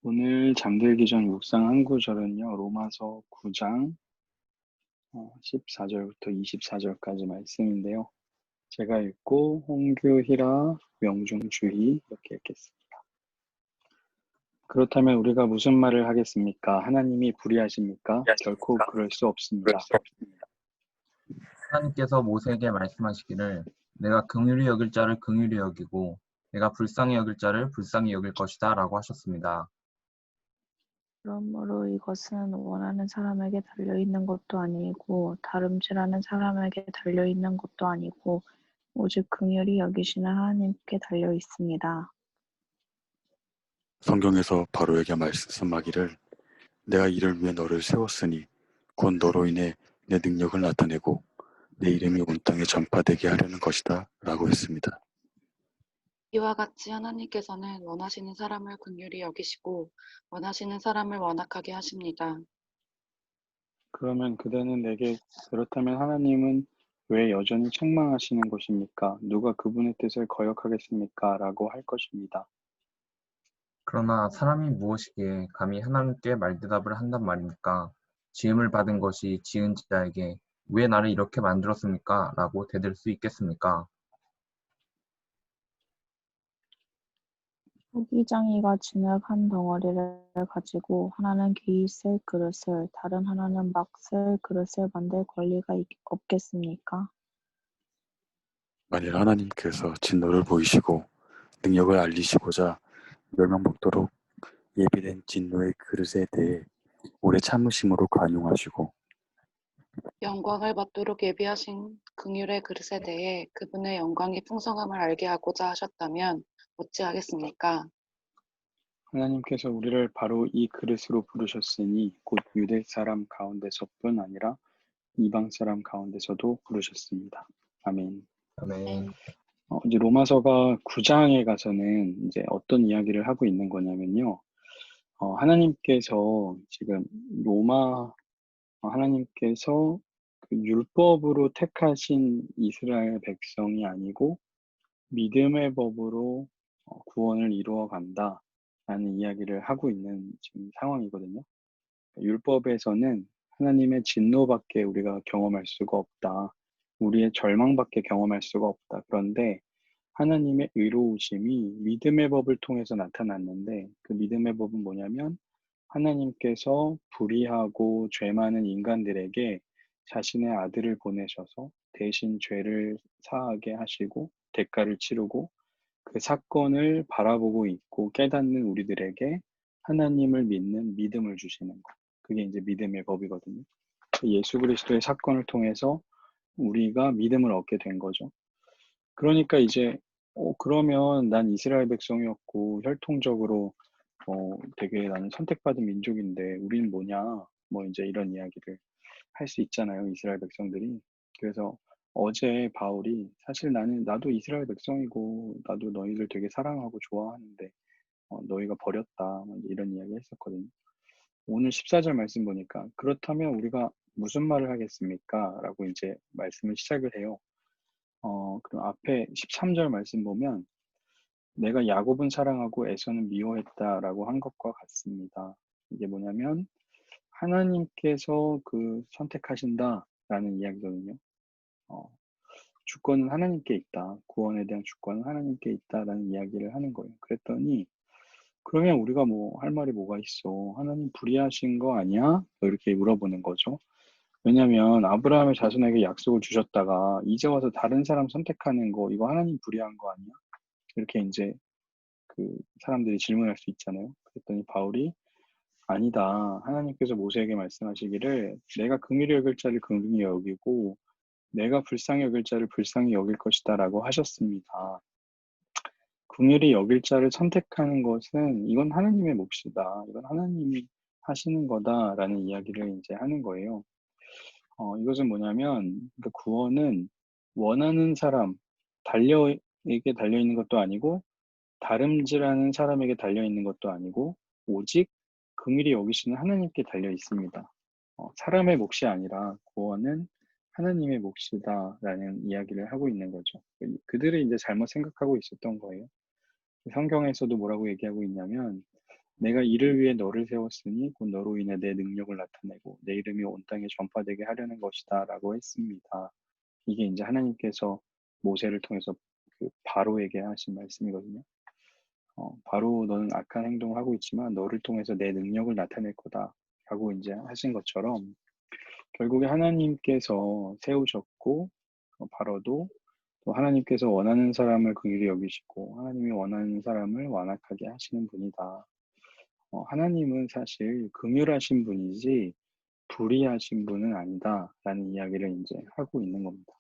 오늘 잠들기 전 묵상 한 구절은요, 로마서 9장 14절부터 24절까지 말씀인데요. 제가 읽고 홍규, 희라, 명중, 주희 이렇게 읽겠습니다. 그렇다면 우리가 무슨 말을 하겠습니까? 하나님이 불의하십니까? 결코 그럴 수 없습니다. 하나님께서 모세에게 말씀하시기를 내가 긍휼히 여길 자를 긍휼히 여기고 내가 불쌍히 여길 자를 불쌍히 여길 것이다 라고 하셨습니다. 그러므로 이것은 원하는 사람에게 달려있는 것도 아니고 다름질하는 사람에게 달려있는 것도 아니고 오직 긍휼히 여기시는 하나님께 달려있습니다. 성경에서 바로에게 말씀하기를 내가 이를 위해 너를 세웠으니 곧 너로 인해 내 능력을 나타내고 내 이름이 온 땅에 전파되게 하려는 것이다 라고 했습니다. 이와 같이 하나님께서는 원하시는 사람을 긍휼히 여기시고 원하시는 사람을 완악하게 하십니다. 그러면 그대는 내게 그렇다면 하나님은 왜 여전히 책망하시는 것입니까? 누가 그분의 뜻을 거역하겠습니까? 라고 할 것입니다. 그러나 사람이 무엇이기에 감히 하나님께 말대답을 한단 말입니까? 지음을 받은 것이 지은 자에게 왜 나를 이렇게 만들었습니까? 라고 대들 수 있겠습니까? 토기장이가 진흙 한 덩어리를 가지고 하나는 귀히 쓸 그릇을 다른 하나는 막 쓸 그릇을 만들 권리가 없겠습니까? 만일 하나님께서 진노를 보이시고 능력을 알리시고자 멸망먹도록 예비된 진노의 그릇에 대해 오래 참으심으로 관용하시고 영광을 받도록 예비하신 긍휼의 그릇에 대해 그분의 영광이 풍성함을 알게 하고자 하셨다면 어찌하겠습니까? 하나님께서 우리를 바로 이 그릇으로 부르셨으니 곧 유대 사람 가운데서뿐 아니라 이방 사람 가운데서도 부르셨습니다. 아멘. 아멘. 이제 로마서가 9장에 가서는 이제 어떤 이야기를 하고 있는 거냐면요. 하나님께서 지금 하나님께서 그 율법으로 택하신 이스라엘 백성이 아니고 믿음의 법으로 구원을 이루어 간다라는 이야기를 하고 있는 지금 상황이거든요. 율법에서는 하나님의 진노밖에 우리가 경험할 수가 없다. 우리의 절망밖에 경험할 수가 없다. 그런데 하나님의 의로우심이 믿음의 법을 통해서 나타났는데 그 믿음의 법은 뭐냐면 하나님께서 불의하고 죄 많은 인간들에게 자신의 아들을 보내셔서 대신 죄를 사하게 하시고 대가를 치르고 그 사건을 바라보고 있고 깨닫는 우리들에게 하나님을 믿는 믿음을 주시는 것. 그게 이제 믿음의 법이거든요. 예수 그리스도의 사건을 통해서 우리가 믿음을 얻게 된 거죠. 그러니까 이제 그러면 난 이스라엘 백성이었고 혈통적으로 되게 나는 선택받은 민족인데 우리는 뭐냐? 뭐 이제 이런 이야기를 할 수 있잖아요, 이스라엘 백성들이. 그래서 어제 바울이 사실 나도 이스라엘 백성이고 나도 너희들 되게 사랑하고 좋아하는데 너희가 버렸다. 뭐 이런 이야기 했었거든요. 오늘 14절 말씀 보니까 그렇다면 우리가 무슨 말을 하겠습니까? 라고 이제 말씀을 시작을 해요. 그럼 앞에 13절 말씀 보면 내가 야곱은 사랑하고 에서는 미워했다라고 한 것과 같습니다. 이게 뭐냐면 하나님께서 그 선택하신다라는 이야기거든요. 어, 주권은 하나님께 있다. 구원에 대한 주권은 하나님께 있다라는 이야기를 하는 거예요. 그랬더니 그러면 우리가 뭐 할 말이 뭐가 있어? 하나님 불의하신 거 아니야? 뭐 이렇게 물어보는 거죠. 왜냐면 아브라함의 자손에게 약속을 주셨다가 이제 와서 다른 사람 선택하는 거 이거 하나님 불의한 거 아니야? 이렇게 이제 그 사람들이 질문할 수 있잖아요. 그랬더니 바울이 아니다. 하나님께서 모세에게 말씀하시기를 내가 긍휼히 여길 자를 긍휼히 여기고 내가 불쌍히 여길 자를 불쌍히 여길 것이다라고 하셨습니다. 긍휼히 여길 자를 선택하는 것은 이건 하나님의 몫이다. 이건 하나님이 하시는 거다라는 이야기를 이제 하는 거예요. 이것은 뭐냐면 그 구원은 원하는 사람 달려에게 달려 있는 것도 아니고 다름질하는 사람에게 달려 있는 것도 아니고 오직 긍휼히 여기시는 하나님께 달려 있습니다. 사람의 몫이 아니라 구원은 하나님의 몫이다라는 이야기를 하고 있는 거죠. 그들이 이제 잘못 생각하고 있었던 거예요. 성경에서도 뭐라고 얘기하고 있냐면 내가 이를 위해 너를 세웠으니 곧 너로 인해 내 능력을 나타내고 내 이름이 온 땅에 전파되게 하려는 것이다 라고 했습니다. 이게 이제 하나님께서 모세를 통해서 그 바로에게 하신 말씀이거든요. 바로 너는 악한 행동을 하고 있지만 너를 통해서 내 능력을 나타낼 거다 라고 이제 하신 것처럼 결국에 하나님께서 세우셨고 바로도 또 하나님께서 원하는 사람을 긍휼히 여기시고 하나님이 원하는 사람을 완악하게 하시는 분이다. 하나님은 사실 긍휼하신 분이지 불의하신 분은 아니다라는 이야기를 이제 하고 있는 겁니다.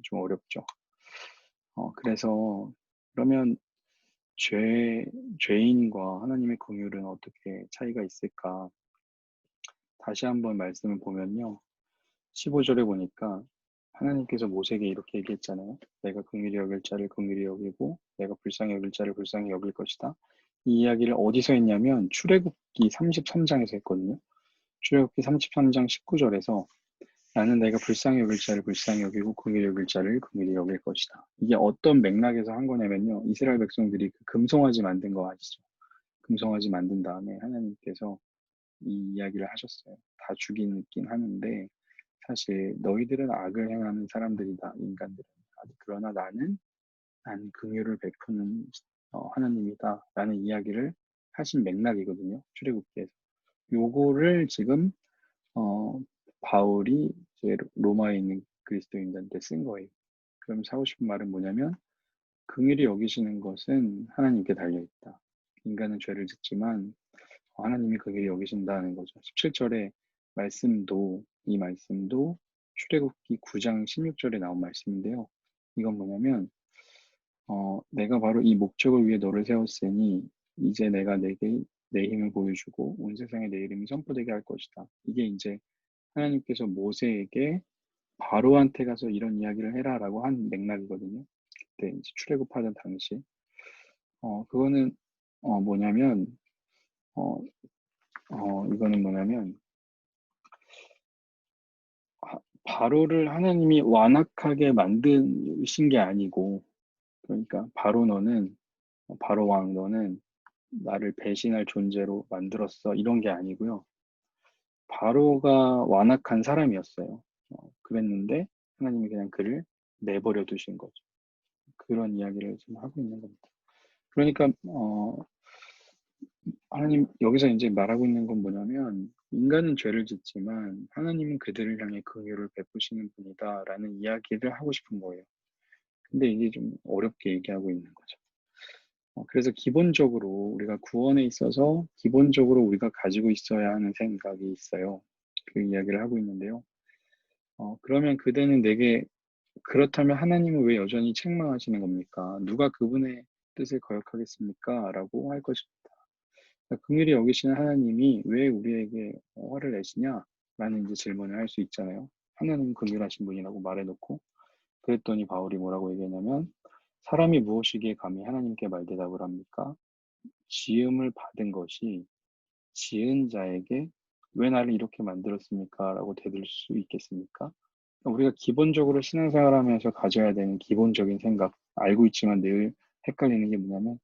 좀 어렵죠. 그래서 그러면 죄인과 하나님의 긍휼은 어떻게 차이가 있을까? 다시 한번 말씀을 보면요. 15절에 보니까 하나님께서 모세에게 이렇게 얘기했잖아요. 내가 긍휼히 여길 자를 긍휼히 여기고 내가 불쌍히 여길 자를 불쌍히 여길 것이다. 이 이야기를 어디서 했냐면 출애굽기 33장에서 했거든요. 출애굽기 33장 19절에서 나는 내가 불쌍히 여길 자를 불쌍히 여기고 긍휼히 여길 자를 긍휼히 여길 것이다. 이게 어떤 맥락에서 한 거냐면요. 이스라엘 백성들이 그 금송아지 만든 거 아시죠? 금송아지 만든 다음에 하나님께서 이 이야기를 하셨어요. 다 죽이긴 하는데 사실 너희들은 악을 행하는 사람들이다. 인간들은. 그러나 나는 긍휼을 베푸는 하나님이다. 라는 이야기를 하신 맥락이거든요. 출애굽기에서. 요거를 지금 바울이 이제 로마에 있는 그리스도인들한테 쓴 거예요. 그럼 하고 싶은 말은 뭐냐면 긍휼히 여기시는 것은 하나님께 달려있다. 인간은 죄를 짓지만 하나님이 긍휼히 여기신다는 거죠. 17절의 말씀도 이 말씀도 출애굽기 9장 16절에 나온 말씀인데요. 이건 뭐냐면 내가 바로 이 목적을 위해 너를 세웠으니 이제 내가 내게 내 힘을 보여주고 온 세상에 내 이름이 선포되게 할 것이다. 이게 이제 하나님께서 모세에게 바로한테 가서 이런 이야기를 해라라고 한 맥락이거든요. 그때 이제 출애굽하던 당시. 그거는 뭐냐면 이거는 뭐냐면 바로를 하나님이 완악하게 만드신 게 아니고 그러니까 바로 왕 너는 나를 배신할 존재로 만들었어 이런 게 아니고요. 바로가 완악한 사람이었어요. 그랬는데 하나님이 그냥 그를 내버려 두신 거죠. 그런 이야기를 지금 하고 있는 겁니다. 그러니까 하나님 여기서 이제 말하고 있는 건 뭐냐면 인간은 죄를 짓지만 하나님은 그들을 향해 긍휼을 베푸시는 분이다라는 이야기를 하고 싶은 거예요. 근데 이게 좀 어렵게 얘기하고 있는 거죠. 그래서 기본적으로 우리가 구원에 있어서 기본적으로 우리가 가지고 있어야 하는 생각이 있어요. 그 이야기를 하고 있는데요. 그러면 그대는 내게 그렇다면 하나님은 왜 여전히 책망하시는 겁니까? 누가 그분의 뜻을 거역하겠습니까? 라고 할 것입니다. 긍휼히 여기시는 하나님이 왜 우리에게 화를 내시냐? 라는 이제 질문을 할 수 있잖아요. 하나님은 긍휼하신 분이라고 말해놓고 그랬더니 바울이 뭐라고 얘기하냐면 사람이 무엇이기에 감히 하나님께 말대답을 합니까? 지음을 받은 것이 지은 자에게 왜 나를 이렇게 만들었습니까? 라고 대들 수 있겠습니까? 우리가 기본적으로 신앙생활하면서 가져야 되는 기본적인 생각, 알고 있지만 늘 헷갈리는 게 뭐냐면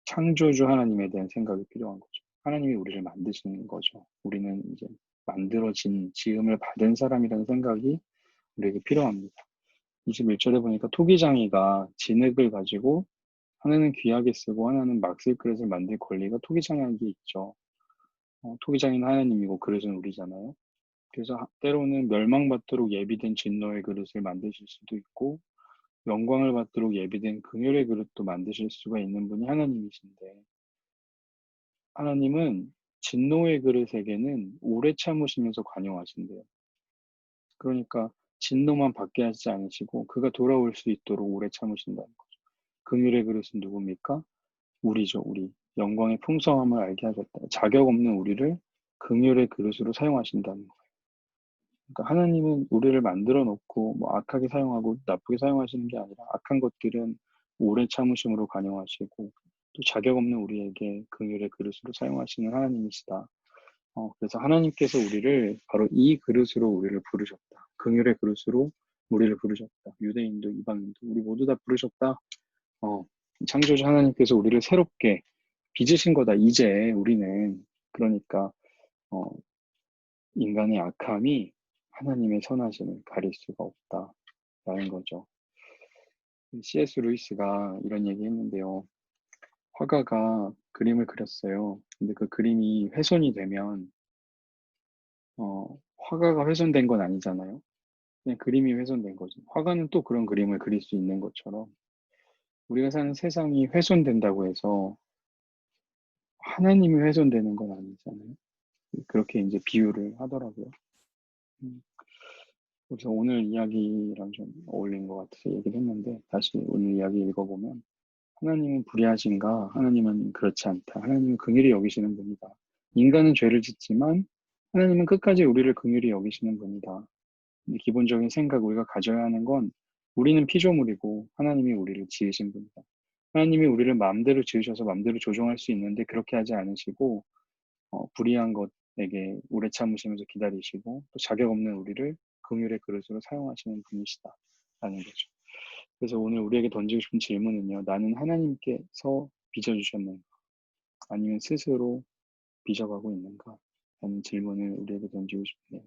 창조주 하나님에 대한 생각이 필요한 거죠. 하나님이 우리를 만드시는 거죠. 우리는 이제 만들어진 지음을 받은 사람이라는 생각이 우리에게 필요합니다. 21절에 보니까 토기장이가 진흙을 가지고 하나는 귀하게 쓰고 하나는 막 쓸 그릇을 만들 권리가 토기장에게 있죠. 토기장이는 하나님이고 그릇은 우리잖아요. 그래서 때로는 멸망받도록 예비된 진노의 그릇을 만드실 수도 있고 영광을 받도록 예비된 긍휼의 그릇도 만드실 수가 있는 분이 하나님이신데 하나님은 진노의 그릇에게는 오래 참으시면서 관용하신대요. 그러니까 진노만 받게 하지 않으시고 그가 돌아올 수 있도록 오래 참으신다는 거죠. 긍휼의 그릇은 누굽니까? 우리죠, 우리. 영광의 풍성함을 알게 하셨다. 자격 없는 우리를 긍휼의 그릇으로 사용하신다는 거예요. 그러니까 하나님은 우리를 만들어 놓고 뭐 악하게 사용하고 나쁘게 사용하시는 게 아니라 악한 것들은 오래 참으심으로 관용하시고 또 자격 없는 우리에게 긍휼의 그릇으로 사용하시는 하나님이시다. 그래서 하나님께서 우리를 바로 이 그릇으로 우리를 부르셨다. 긍휼의 그릇으로 우리를 부르셨다. 유대인도 이방인도 우리 모두 다 부르셨다. 창조주 하나님께서 우리를 새롭게 빚으신 거다 이제 우리는. 그러니까 인간의 악함이 하나님의 선하심을 가릴 수가 없다라는 거죠. C.S. 루이스가 이런 얘기 했는데요. 화가가 그림을 그렸어요. 근데 그 그림이 훼손이 되면 화가가 훼손된 건 아니잖아요. 그냥 그림이 훼손된 거죠. 화가는 또 그런 그림을 그릴 수 있는 것처럼 우리가 사는 세상이 훼손된다고 해서 하나님이 훼손되는 건 아니잖아요. 그렇게 이제 비유를 하더라고요. 그래서 오늘 이야기랑 좀 어울린 것 같아서 얘기를 했는데 다시 오늘 이야기 읽어보면 하나님은 불의하신가? 하나님은 그렇지 않다. 하나님은 긍휼히 여기시는 분이다. 인간은 죄를 짓지만 하나님은 끝까지 우리를 긍휼히 여기시는 분이다. 근데 기본적인 생각 우리가 가져야 하는 건 우리는 피조물이고 하나님이 우리를 지으신 분이다. 하나님이 우리를 마음대로 지으셔서 마음대로 조종할 수 있는데 그렇게 하지 않으시고 불의한 것에게 오래 참으시면서 기다리시고 또 자격 없는 우리를 긍휼의 그릇으로 사용하시는 분이시다라는 거죠. 그래서 오늘 우리에게 던지고 싶은 질문은요. 나는 하나님께서 빚어주셨는가? 아니면 스스로 빚어가고 있는가? 라는 질문을 우리에게 던지고 싶네요.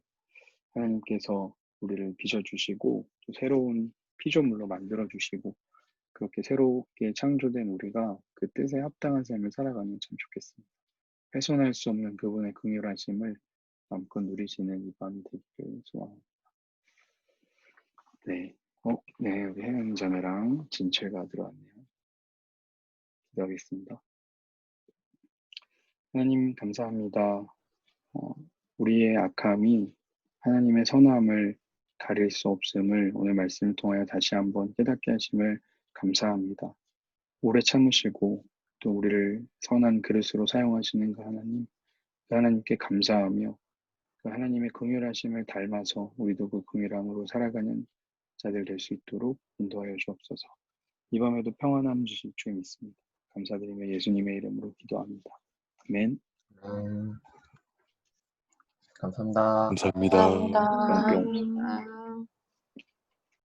하나님께서 우리를 빚어주시고 또 새로운 피조물로 만들어주시고 그렇게 새롭게 창조된 우리가 그 뜻에 합당한 삶을 살아가면 참 좋겠습니다. 훼손할 수 없는 그분의 긍휼하심을 마음껏 누리시는 이 밤이 되기를 소원합니다. 네. 네, 우리 혜연 자매랑 진철가 들어왔네요. 기도하겠습니다. 하나님 감사합니다. 우리의 악함이 하나님의 선함을 가릴 수 없음을 오늘 말씀을 통하여 다시 한번 깨닫게 하심을 감사합니다. 오래 참으시고 또 우리를 선한 그릇으로 사용하시는 그 하나님, 그 하나님께 감사하며 그 하나님의 긍휼하심을 닮아서 우리도 그 긍휼함으로 살아가는 자들 될 수 있도록 인도하여 주옵소서. 이 밤에도 평안함 주실 줄 믿습니다. 감사드리며 예수님의 이름으로 기도합니다. 아멘. 감사합니다. 감사합니다. 뿅뿅. 감사합니다.